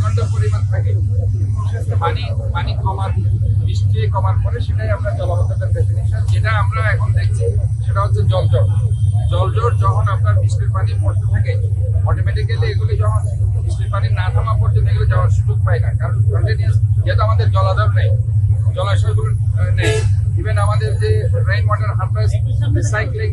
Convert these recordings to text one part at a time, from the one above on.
ঘন্টা পরিমাণ থাকে পানি পানি কমার বৃষ্টি কমার পরে সেটাই আমরা জলাবদ্ধতার ডেফিনিশন। যেটা আমরা এখন দেখছি সেটা হচ্ছে জলজট। জলজট যখন আপনার বৃষ্টির পানি পড়তে থাকে অটোমেটিক্যালি এগুলি যখন বৃষ্টির পানি না থামা পর্যন্ত এগুলো যাওয়ার সুযোগ পায় না, কারণ কন্টিনিউস যেহেতু আমাদের জলাধার নেই, জলাশয়গুলো নেই। ইভেন আমাদের যে রেইন ওয়াটার হারভেস্ট রিসাইক্লিং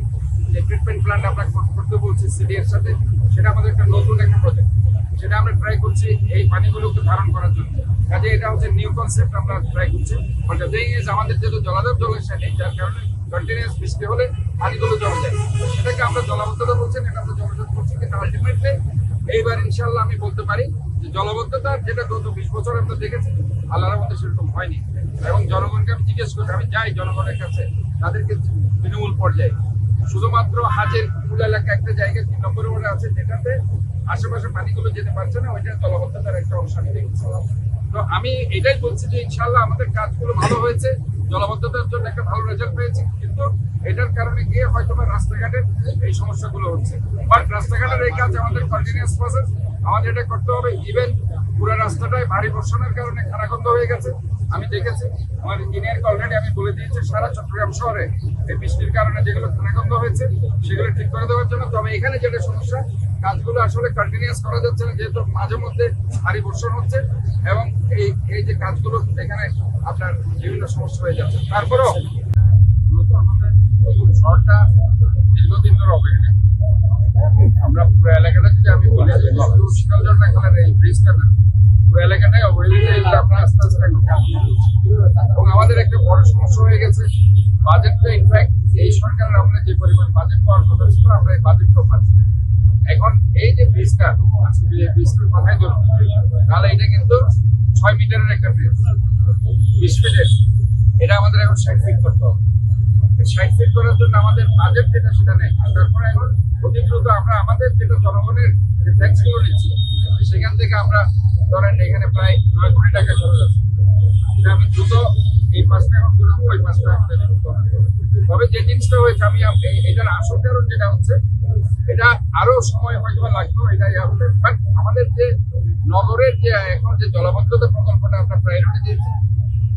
যে ট্রিটমেন্ট প্ল্যান্ট আমরা করতে বলছি সিডি এর সাথে, সেটা আমাদের একটা নতুন একটা প্রজেক্ট, সেটা আমরা ট্রাই করছি এই পানিগুলোকে ধারণ করার জন্য। কাজে এটা হচ্ছে নিউ কনসেপ্ট আমরা ট্রাই করছি। বাট দ্য থিং ইজ আমাদের যেহেতু জলাধার জলাশয় নেই, যার কারণে কন্টিনিউয়াস বৃষ্টি হলে পানিগুলো জমে যায়, সেটাকে আমরা জলাবদ্ধতা বলছেন, এটা আমরা জলজট করছি। কিন্তু আলটিমেটলি এইবার ইনশাল্লাহ আমি বলতে পারি যে জলাবদ্ধতা যেটা গত 20 বছর আমরা দেখেছি আল্লাহর মধ্যে সেরকম হয়নি। এবং জনগণকে আমি জিজ্ঞেস করি, আমি যাই জনগণের কাছে, তাদেরকে তৃণমূল পর্যায়ে শুধুমাত্র হাজের কুল এলাকা একটা জায়গায় 3 নম্বর ওয়ার্ডে আছে, যেটাতে আশেপাশে পানিগুলো যেতে পারছে না, ওইটা জলাবদ্ধতার একটা অংশ আমি দেখছি। তো আমি এটাই বলছি যে ইনশাল্লাহ আমাদের কাজগুলো ভালো হয়েছে, জলাবদ্ধতার জন্য একটা ভালো রেজাল্ট পেয়েছি, কিন্তু এটার কারণে গিয়ে হয়তো রাস্তাঘাটের এই সমস্যাগুলো হচ্ছে। বাট রাস্তাঘাটের এই কাজ আমাদের কন্টিনিউয়াস প্রসেস, আমাদের এটা করতে হবে। ইভেন পুরো রাস্তাটায় ভারী বর্ষণের কারণে খানাখন্দ হয়ে গেছে। আমি দেখেছি আমার ইঞ্জিনিয়ারকে অলরেডি আমি বলে দিয়েছি সারা চট্টগ্রাম শহরে এই বৃষ্টির কারণে যেগুলো খানাখন্দ হয়েছে সেগুলো ঠিক করে দেওয়ার জন্য। তবে এখানে যেটা সমস্যা, কাজগুলো আসলে কন্টিনিউয়াস করা যাচ্ছে না, যেহেতু মাঝে মধ্যে ভারী বর্ষণ হচ্ছে এবং এই যে কাজগুলো এখানে আপনার বিভিন্ন সমস্যা হয়ে যাচ্ছে। তারপরেও মূলত আমাদের শহরটা দীর্ঘদিন ধরে অবহেলিত। আমরা পুরো এলাকাটা যদি আমি বলি যে শীতলঝর্ণা খেলার এই ব্রিজটা না, পুরো এলাকাটাই অবহেলিত। এগুলো আমরা আস্তে আস্তে এখন কাজ করছি এবং আমাদের একটা বড় সমস্যা হয়ে গেছে বাজেটটা। ইনফ্যাক্ট এই সরকারের আমলে যে পরিমাণ বাজেট পাওয়ার কথা ছিল আমরা এই বাজেটটাও পাচ্ছি না। এখন এই যে ব্রিজটা আজকে ব্রিজটার কথাই ধরুন, তাহলে এটা কিন্তু 6 মিটারের একটা ব্রিজ, 20 ফিটের। এটা আমাদের এখন 60 ফিট করতে হবে। 60 ফিট করার জন্য আমাদের বাজেট যেটা সেটা নেই। তারপরে এখন অতি দ্রুত আমরা আমাদের যেটা জনগণের যে ট্যাক্স গুলো নিচ্ছি সেখান থেকে আমরা ধরেন এখানে প্রায় 9 কোটি টাকা খরচ আছে। এটা আমি দ্রুত এই পাঁচটা এখন দ্রুত ওই পাঁচটা আমাদের করতে হবে। তবে যে জিনিসটা হয়েছে, আমি এটার আসল কারণ যেটা হচ্ছে, এটা আরো সময় হয়তো লাগতো, এটা হবে। বাট আমাদের যে নগরের যে এখন যে জলাবদ্ধতা প্রকল্পটা আমরা প্রায়োরিটি দিয়েছি,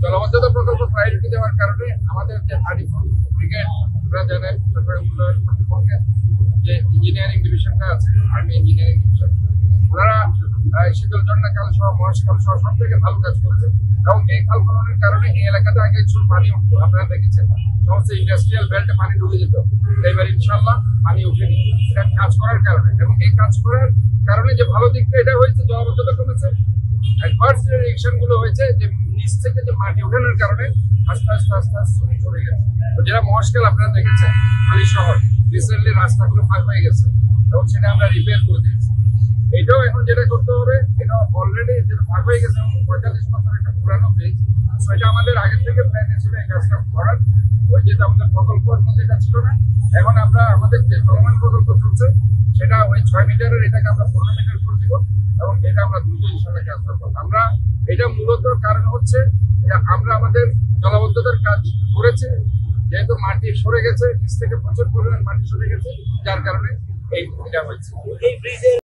জলাবদ্ধতা প্রকল্প প্রায়োরিটি দেওয়ার কারণে আমাদের যে 34 ব্রিগেড আপনারা জানেন চট্টগ্রাম উন্নয়ন কর্তৃপক্ষের যে ইঞ্জিনিয়ারিং ডিভিশনটা আছে, আর্মি ইঞ্জিনিয়ারিং ডিভিশন, ওনারা শীতলঝর্ণা খাল সহ মহেশখাল সহ সব থেকে ভালো কাজ করেছে। এবং এই খাল খননের কারণে এই এলাকাতে আগে একটু পানি উঠতো, আপনারা দেখেছেন সমস্ত ইন্ডাস্ট্রিয়াল বেল্টে পানি ঢুকে যেত। এবার ইনশাল্লাহ পানি উঠেনি, এটা কাজ করার কারণে। এবং এই কাজ করার কারণে যে ভালো দিকটা এটা হয়েছে, জলাবদ্ধতা কমেছে। অ্যাডভান্স যে রিয়েকশন গুলো হয়েছে, যে নিচ থেকে যে মাটি ওঠানোর কারণে আস্তে আস্তে আস্তে আস্তে চলে গেছে। তো যেটা মহেশখাল আপনারা দেখেছেন খালি শহর রিসেন্টলি রাস্তাগুলো ফাঁক হয়ে গেছে এবং সেটা আমরা রিপেয়ার করে দিয়েছি। এটাও এখন যেটা করতে হবে, এটা অলরেডি যেটা ফাঁক হয়ে গেছে এবং 45 বছর একটা পুরানো ব্রিজ, সেটা আমাদের আগের থেকে প্ল্যান ছিল এই কাজটা করার। ওই যেটা আমাদের প্রকল্পের মধ্যে এটা ছিল না। এখন আমরা আমাদের যে চলমান প্রকল্প চলছে সেটা ওই 6 মিটারের এটাকে আমরা 15 মিটার করে দিব এবং এটা আমরা দ্রুত ইনশাল্লাহ কাজ করবো। আমরা এটা মূলত কারণ হচ্ছে যে আমরা আমাদের জলাবদ্ধতার কাজ করেছি, যেহেতু মাটি সরে গেছে, নিচ থেকে প্রচুর পরিমাণ মাটি সরে গেছে, যার কারণে এই এটা হয়েছে। এই ব্রিজের